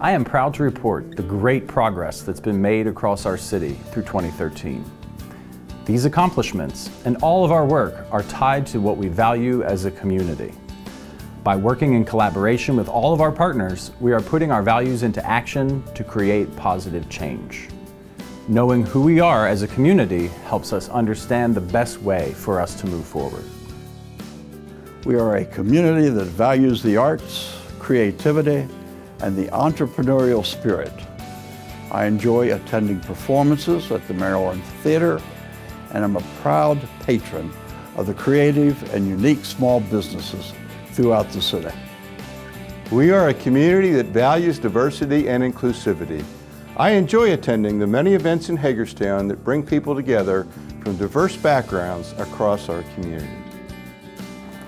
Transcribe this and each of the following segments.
I am proud to report the great progress that's been made across our city through 2013. These accomplishments and all of our work are tied to what we value as a community. By working in collaboration with all of our partners, we are putting our values into action to create positive change. Knowing who we are as a community helps us understand the best way for us to move forward. We are a community that values the arts, creativity, and the entrepreneurial spirit. I enjoy attending performances at the Maryland Theater, and I'm a proud patron of the creative and unique small businesses throughout the city. We are a community that values diversity and inclusivity. I enjoy attending the many events in Hagerstown that bring people together from diverse backgrounds across our community.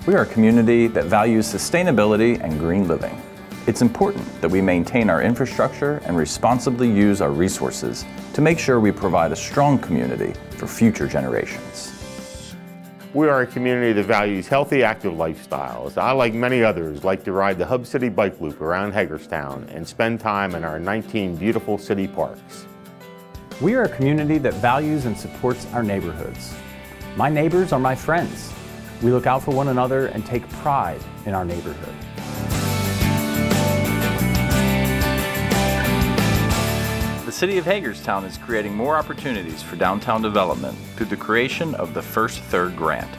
We are a community that values sustainability and green living. It's important that we maintain our infrastructure and responsibly use our resources to make sure we provide a strong community for future generations. We are a community that values healthy, active lifestyles. I, like many others, like to ride the Hub City Bike Loop around Hagerstown and spend time in our 19 beautiful city parks. We are a community that values and supports our neighborhoods. My neighbors are my friends. We look out for one another and take pride in our neighborhood. The City of Hagerstown is creating more opportunities for downtown development through the creation of the First Third Grant,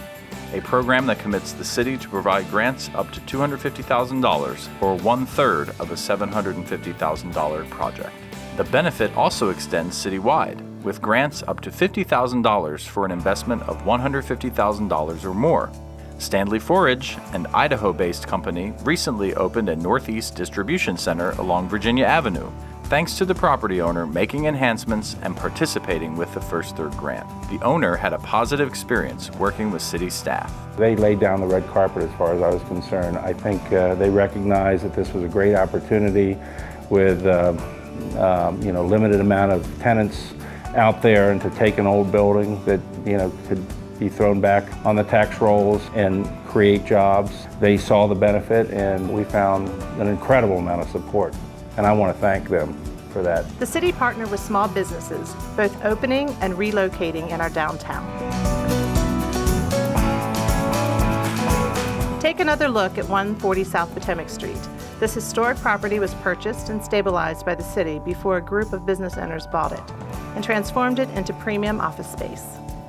a program that commits the city to provide grants up to $250,000 or 1/3 of a $750,000 project. The benefit also extends citywide, with grants up to $50,000 for an investment of $150,000 or more. Stanley Forage, an Idaho-based company, recently opened a Northeast distribution center along Virginia Avenue, thanks to the property owner making enhancements and participating with the First Third Grant. The owner had a positive experience working with city staff. They laid down the red carpet as far as I was concerned. I think they recognized that this was a great opportunity with limited amount of tenants out there, and to take an old building that could be thrown back on the tax rolls and create jobs. They saw the benefit, and we found an incredible amount of support. And I want to thank them for that. The city partnered with small businesses, both opening and relocating in our downtown. Take another look at 140 South Potomac Street. This historic property was purchased and stabilized by the city before a group of business owners bought it and transformed it into premium office space.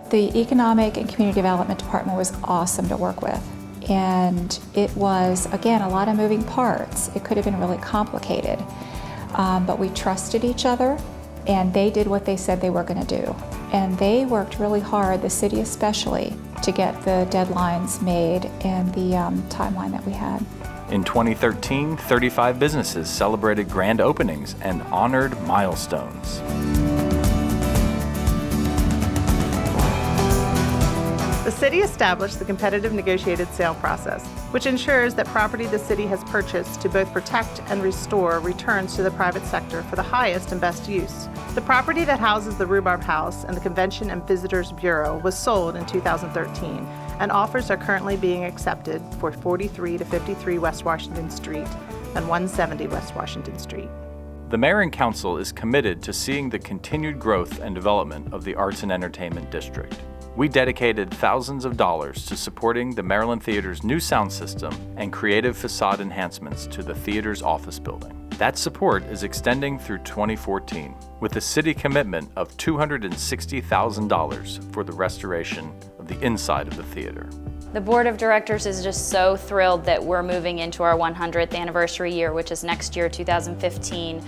The Economic and Community Development Department was awesome to work with. And it was, again, a lot of moving parts. It could have been really complicated. But we trusted each other, and they did what they said they were going to do. And they worked really hard, the city especially, to get the deadlines made and the timeline that we had. In 2013, 35 businesses celebrated grand openings and honored milestones. The city established the competitive negotiated sale process, which ensures that property the city has purchased to both protect and restore returns to the private sector for the highest and best use. The property that houses the Rhubarb House and the Convention and Visitors Bureau was sold in 2013, and offers are currently being accepted for 43 to 53 West Washington Street and 170 West Washington Street. The Mayor and Council is committed to seeing the continued growth and development of the Arts and Entertainment District. We dedicated thousands of dollars to supporting the Maryland Theater's new sound system and creative facade enhancements to the theater's office building. That support is extending through 2014, with a city commitment of $260,000 for the restoration of the inside of the theater. The Board of Directors is just so thrilled that we're moving into our 100th anniversary year, which is next year, 2015,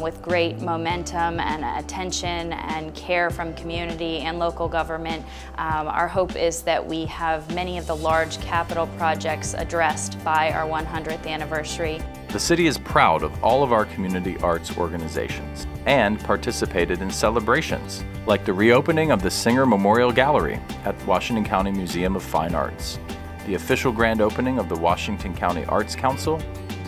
with great momentum and attention and care from community and local government. Our hope is that we have many of the large capital projects addressed by our 100th anniversary. The city is proud of all of our community arts organizations and participated in celebrations like the reopening of the Singer Memorial Gallery at Washington County Museum of Fine Arts, the official grand opening of the Washington County Arts Council,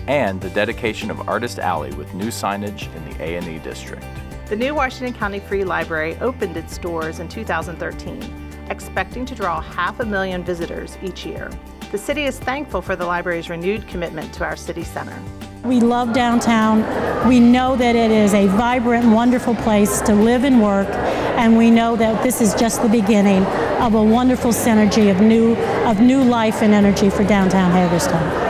and the dedication of Artist Alley with new signage in the A&E district. The new Washington County Free Library opened its doors in 2013, expecting to draw 500,000 visitors each year. The city is thankful for the library's renewed commitment to our city center. We love downtown. We know that it is a vibrant, wonderful place to live and work, and we know that this is just the beginning of a wonderful synergy of new life and energy for downtown Hagerstown.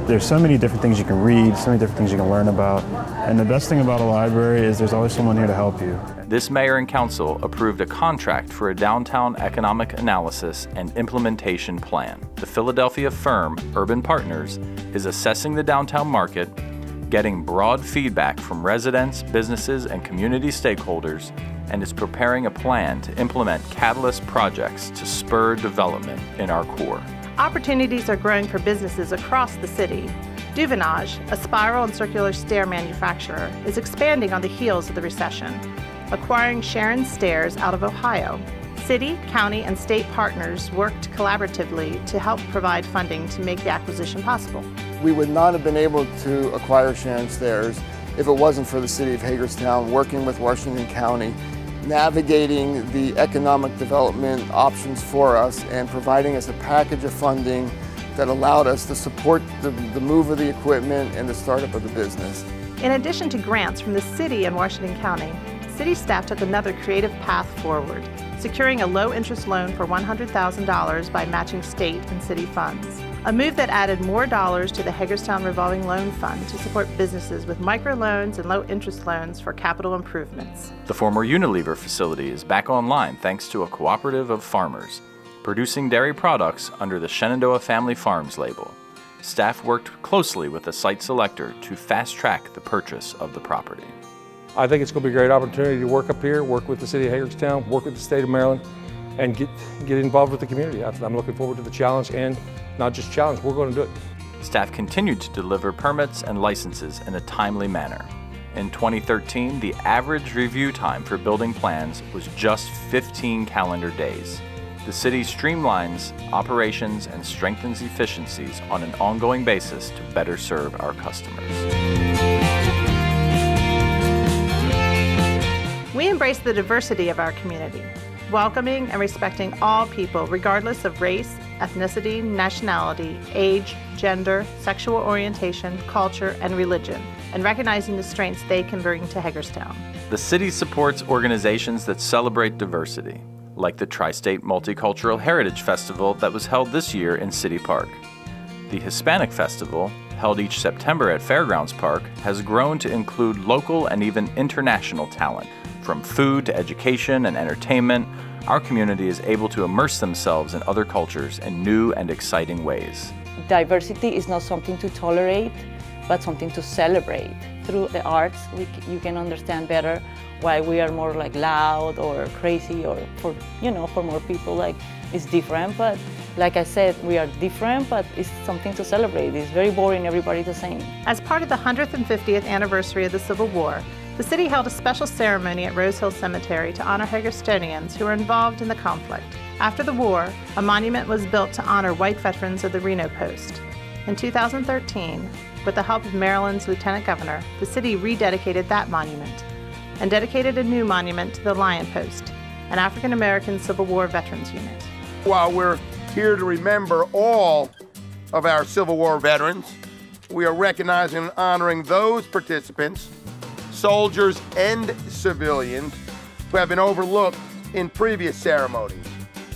There's so many different things you can read, so many different things you can learn about, and the best thing about a library is there's always someone here to help you. This mayor and council approved a contract for a downtown economic analysis and implementation plan. The Philadelphia firm, Urban Partners, is assessing the downtown market, getting broad feedback from residents, businesses, and community stakeholders, and is preparing a plan to implement catalyst projects to spur development in our core. Opportunities are growing for businesses across the city. Duvenage, a spiral and circular stair manufacturer, is expanding on the heels of the recession, acquiring Sharon Stairs out of Ohio. City, county, and state partners worked collaboratively to help provide funding to make the acquisition possible. We would not have been able to acquire Sharon Stairs if it wasn't for the City of Hagerstown working with Washington County, navigating the economic development options for us and providing us a package of funding that allowed us to support the move of the equipment and the startup of the business. In addition to grants from the city and Washington County, city staff took another creative path forward, securing a low-interest loan for $100,000 by matching state and city funds. A move that added more dollars to the Hagerstown Revolving Loan Fund to support businesses with microloans and low-interest loans for capital improvements. The former Unilever facility is back online thanks to a cooperative of farmers, producing dairy products under the Shenandoah Family Farms label. Staff worked closely with the site selector to fast-track the purchase of the property. I think it's going to be a great opportunity to work up here, work with the City of Hagerstown, work with the state of Maryland, and get involved with the community. I'm looking forward to the challenge, and not just challenge, we're going to do it. Staff continued to deliver permits and licenses in a timely manner. In 2013, the average review time for building plans was just 15 calendar days. The city streamlines operations and strengthens efficiencies on an ongoing basis to better serve our customers. We embrace the diversity of our community, welcoming and respecting all people regardless of race, ethnicity, nationality, age, gender, sexual orientation, culture, and religion, and recognizing the strengths they can bring to Hagerstown. The city supports organizations that celebrate diversity, like the Tri-State Multicultural Heritage Festival that was held this year in City Park. The Hispanic Festival, held each September at Fairgrounds Park, has grown to include local and even international talent. From food to education and entertainment, our community is able to immerse themselves in other cultures in new and exciting ways. Diversity is not something to tolerate, but something to celebrate. Through the arts, you can understand better why we are more like loud or crazy, or for more people it's different. But like I said, we are different, but it's something to celebrate. It's very boring, everybody the same. As part of the 150th anniversary of the Civil War, the city held a special ceremony at Rose Hill Cemetery to honor Hagerstonians who were involved in the conflict. After the war, a monument was built to honor white veterans of the Reno Post. In 2013, with the help of Maryland's Lieutenant Governor, the city rededicated that monument and dedicated a new monument to the Lion Post, an African-American Civil War veterans unit. While we're here to remember all of our Civil War veterans, we are recognizing and honoring those participants, soldiers and civilians, who have been overlooked in previous ceremonies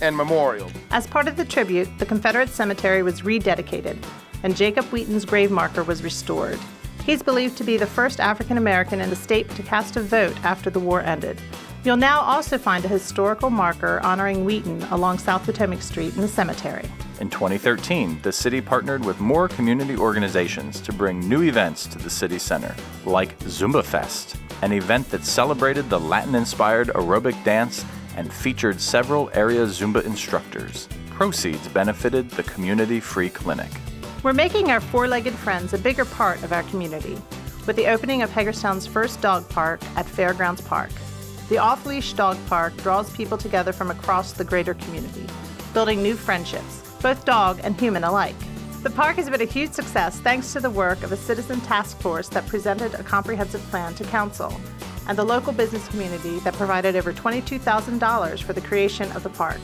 and memorials. As part of the tribute, the Confederate cemetery was rededicated, and Jacob Wheaton's grave marker was restored. He's believed to be the first African-American in the state to cast a vote after the war ended. You'll now also find a historical marker honoring Wheaton along South Potomac Street in the cemetery. In 2013, the city partnered with more community organizations to bring new events to the city center, like Zumba Fest, an event that celebrated the Latin-inspired aerobic dance and featured several area Zumba instructors. Proceeds benefited the community-free clinic. We're making our four-legged friends a bigger part of our community with the opening of Hagerstown's first dog park at Fairgrounds Park. The off-leash dog park draws people together from across the greater community, building new friendships, both dog and human alike. The park has been a huge success thanks to the work of a citizen task force that presented a comprehensive plan to council, and the local business community that provided over $22,000 for the creation of the park.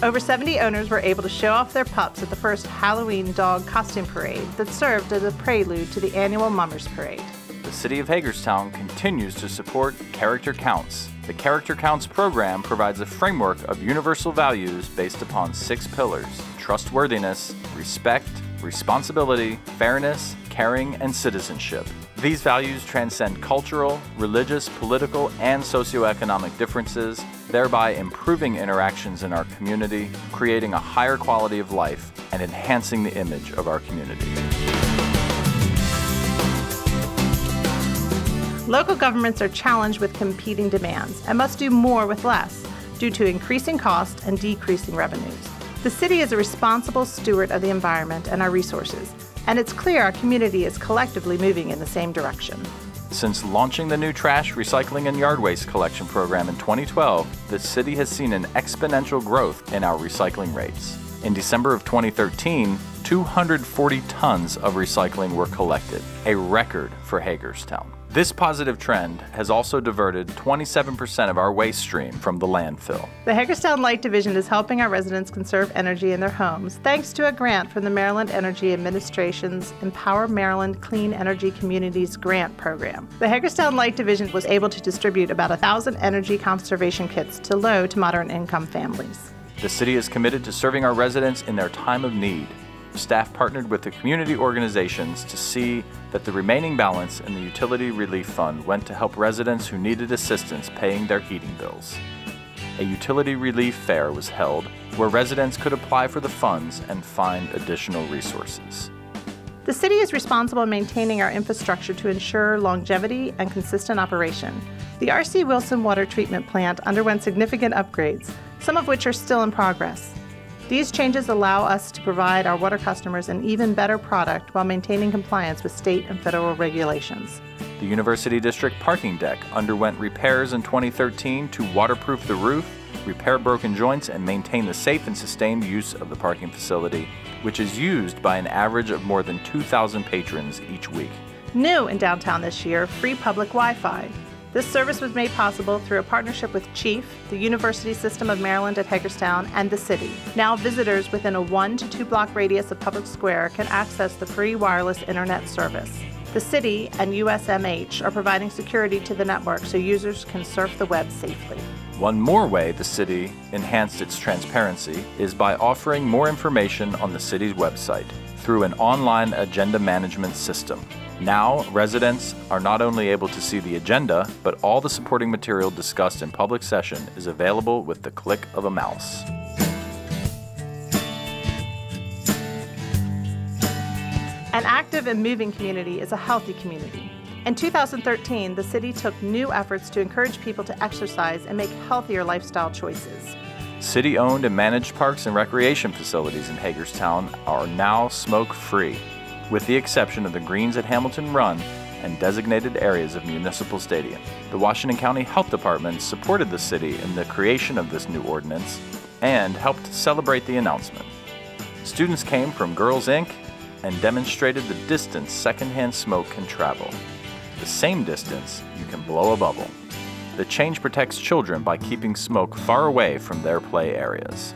Over 70 owners were able to show off their pups at the first Halloween dog costume parade that served as a prelude to the annual Mummers Parade. The City of Hagerstown continues to support Character Counts. The Character Counts program provides a framework of universal values based upon 6 pillars: trustworthiness, respect, responsibility, fairness, caring, and citizenship. These values transcend cultural, religious, political, and socioeconomic differences, thereby improving interactions in our community, creating a higher quality of life, and enhancing the image of our community. Local governments are challenged with competing demands and must do more with less due to increasing costs and decreasing revenues. The city is a responsible steward of the environment and our resources, and it's clear our community is collectively moving in the same direction. Since launching the new trash, recycling, and yard waste collection program in 2012, the city has seen an exponential growth in our recycling rates. In December of 2013, 240 tons of recycling were collected, a record for Hagerstown. This positive trend has also diverted 27% of our waste stream from the landfill. The Hagerstown Light Division is helping our residents conserve energy in their homes thanks to a grant from the Maryland Energy Administration's Empower Maryland Clean Energy Communities Grant Program. The Hagerstown Light Division was able to distribute about 1,000 energy conservation kits to low to moderate income families. The city is committed to serving our residents in their time of need. Staff partnered with the community organizations to see that the remaining balance in the Utility Relief Fund went to help residents who needed assistance paying their heating bills. A Utility Relief Fair was held where residents could apply for the funds and find additional resources. The city is responsible in maintaining our infrastructure to ensure longevity and consistent operation. The R.C. Wilson Water Treatment Plant underwent significant upgrades, some of which are still in progress. These changes allow us to provide our water customers an even better product while maintaining compliance with state and federal regulations. The University District parking deck underwent repairs in 2013 to waterproof the roof, repair broken joints, and maintain the safe and sustained use of the parking facility, which is used by an average of more than 2,000 patrons each week. New in downtown this year, free public Wi-Fi. This service was made possible through a partnership with Chief, the University System of Maryland at Hagerstown, and the city. Now visitors within a 1 to 2 block radius of Public Square can access the free wireless internet service. The city and USMH are providing security to the network so users can surf the web safely. One more way the city enhanced its transparency is by offering more information on the city's website through an online agenda management system. Now, residents are not only able to see the agenda, but all the supporting material discussed in public session is available with the click of a mouse. An active and moving community is a healthy community. In 2013, the city took new efforts to encourage people to exercise and make healthier lifestyle choices. City-owned and managed parks and recreation facilities in Hagerstown are now smoke-free, with the exception of the greens at Hamilton Run and designated areas of Municipal Stadium. The Washington County Health Department supported the city in the creation of this new ordinance and helped celebrate the announcement. Students came from Girls Inc. and demonstrated the distance secondhand smoke can travel. The same distance you can blow a bubble. The change protects children by keeping smoke far away from their play areas.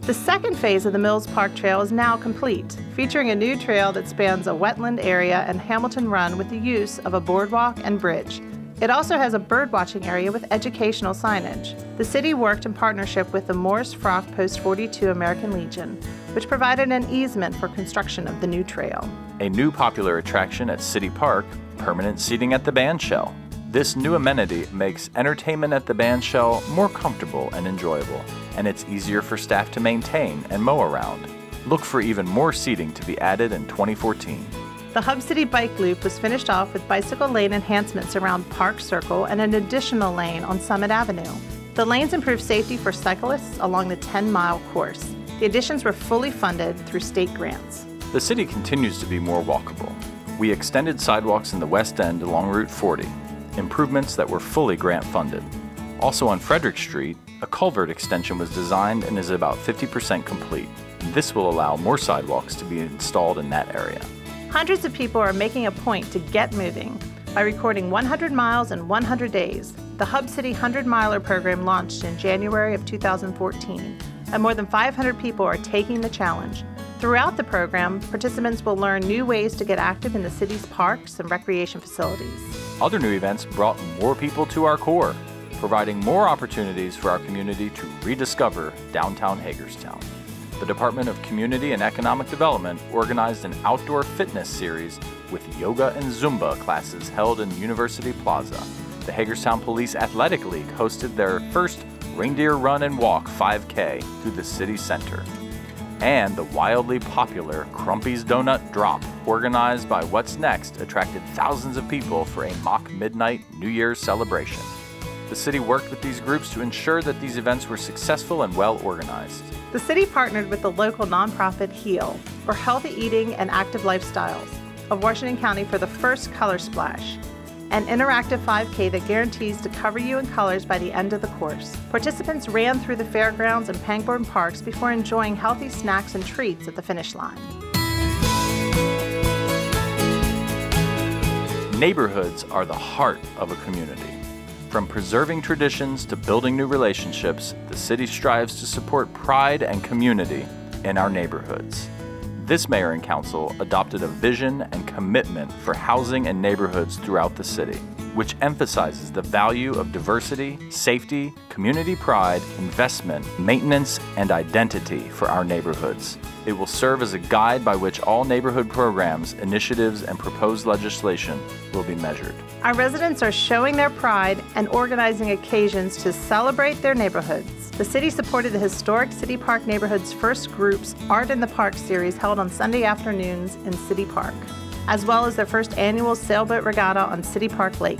The second phase of the Mills Park Trail is now complete, featuring a new trail that spans a wetland area and Hamilton Run with the use of a boardwalk and bridge. It also has a birdwatching area with educational signage. The city worked in partnership with the Morris Frock Post 42 American Legion, which provided an easement for construction of the new trail. A new popular attraction at City Park, permanent seating at the bandshell. This new amenity makes entertainment at the bandshell more comfortable and enjoyable, and it's easier for staff to maintain and mow around. Look for even more seating to be added in 2014. The Hub City Bike Loop was finished off with bicycle lane enhancements around Park Circle and an additional lane on Summit Avenue. The lanes improve safety for cyclists along the 10-mile course. The additions were fully funded through state grants. The city continues to be more walkable. We extended sidewalks in the West End along Route 40, improvements that were fully grant funded. Also on Frederick Street, a culvert extension was designed and is about 50% complete. This will allow more sidewalks to be installed in that area. Hundreds of people are making a point to get moving by recording 100 miles in 100 days. The Hub City 100 Miler program launched in January of 2014. and more than 500 people are taking the challenge. Throughout the program, participants will learn new ways to get active in the city's parks and recreation facilities. Other new events brought more people to our core, providing more opportunities for our community to rediscover downtown Hagerstown. The Department of Community and Economic Development organized an outdoor fitness series with yoga and Zumba classes held in University Plaza. The Hagerstown Police Athletic League hosted their first Reindeer Run and Walk 5K through the city center. And the wildly popular Crumpy's Donut Drop, organized by What's Next, attracted thousands of people for a mock midnight New Year's celebration. The city worked with these groups to ensure that these events were successful and well organized. The city partnered with the local nonprofit HEAL, for healthy eating and active lifestyles, of Washington County for the first Color Splash, an interactive 5K that guarantees to cover you in colors by the end of the course. Participants ran through the fairgrounds and Pangborn parks before enjoying healthy snacks and treats at the finish line. Neighborhoods are the heart of a community. From preserving traditions to building new relationships, the city strives to support pride and community in our neighborhoods. This mayor and council adopted a vision and commitment for housing and neighborhoods throughout the city, which emphasizes the value of diversity, safety, community pride, investment, maintenance, and identity for our neighborhoods. It will serve as a guide by which all neighborhood programs, initiatives, and proposed legislation will be measured. Our residents are showing their pride and organizing occasions to celebrate their neighborhoods. The city supported the historic City Park neighborhood's first group's Art in the Park series held on Sunday afternoons in City Park, as well as their first annual sailboat regatta on City Park Lake.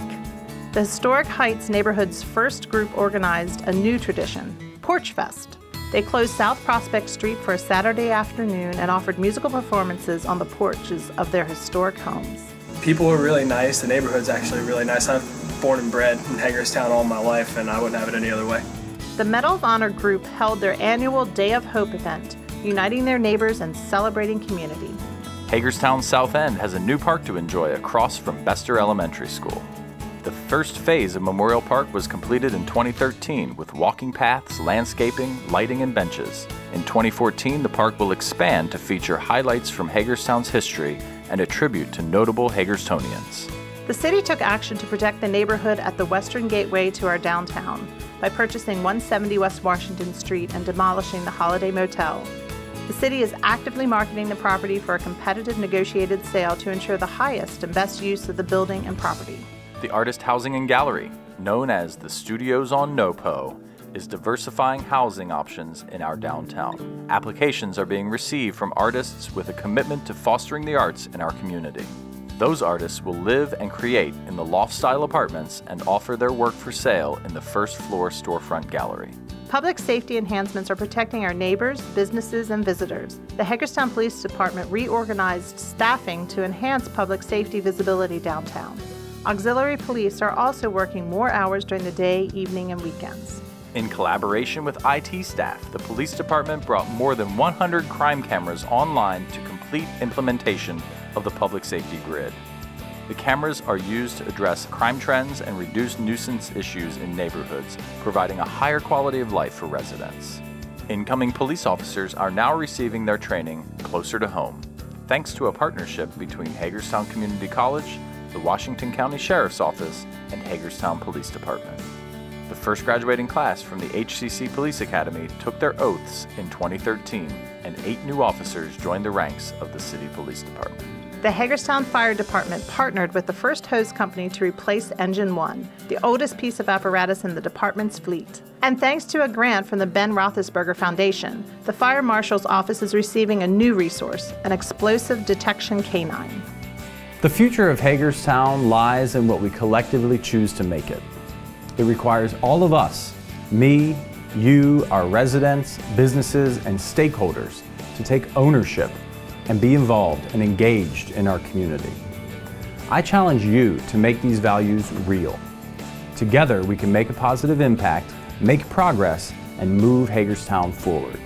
The Historic Heights neighborhood's first group organized a new tradition, Porch Fest. They closed South Prospect Street for a Saturday afternoon and offered musical performances on the porches of their historic homes. People were really nice. The neighborhood's actually really nice. I'm born and bred in Hagerstown all my life, and I wouldn't have it any other way. The Medal of Honor group held their annual Day of Hope event, uniting their neighbors and celebrating community. Hagerstown South End has a new park to enjoy across from Bester Elementary School. The first phase of Memorial Park was completed in 2013 with walking paths, landscaping, lighting, and benches. In 2014, the park will expand to feature highlights from Hagerstown's history and a tribute to notable Hagerstonians. The city took action to protect the neighborhood at the western gateway to our downtown by purchasing 170 West Washington Street and demolishing the Holiday Motel. The city is actively marketing the property for a competitive negotiated sale to ensure the highest and best use of the building and property. The Artist Housing and Gallery, known as the Studios on NoPo, is diversifying housing options in our downtown. Applications are being received from artists with a commitment to fostering the arts in our community. Those artists will live and create in the loft-style apartments and offer their work for sale in the first-floor storefront gallery. Public safety enhancements are protecting our neighbors, businesses, and visitors. The Hagerstown Police Department reorganized staffing to enhance public safety visibility downtown. Auxiliary police are also working more hours during the day, evening, and weekends. In collaboration with IT staff, the police department brought more than 100 crime cameras online to complete implementation of the public safety grid. The cameras are used to address crime trends and reduce nuisance issues in neighborhoods, providing a higher quality of life for residents. Incoming police officers are now receiving their training closer to home, thanks to a partnership between Hagerstown Community College, the Washington County Sheriff's Office, and Hagerstown Police Department. The first graduating class from the HCC Police Academy took their oaths in 2013, and 8 new officers joined the ranks of the City Police Department. The Hagerstown Fire Department partnered with the First Hose Company to replace Engine 1, the oldest piece of apparatus in the department's fleet. And thanks to a grant from the Ben Roethlisberger Foundation, the Fire Marshal's Office is receiving a new resource, an explosive detection canine. The future of Hagerstown lies in what we collectively choose to make it. It requires all of us, me, you, our residents, businesses, and stakeholders, to take ownership and be involved and engaged in our community. I challenge you to make these values real. Together, we can make a positive impact, make progress, and move Hagerstown forward.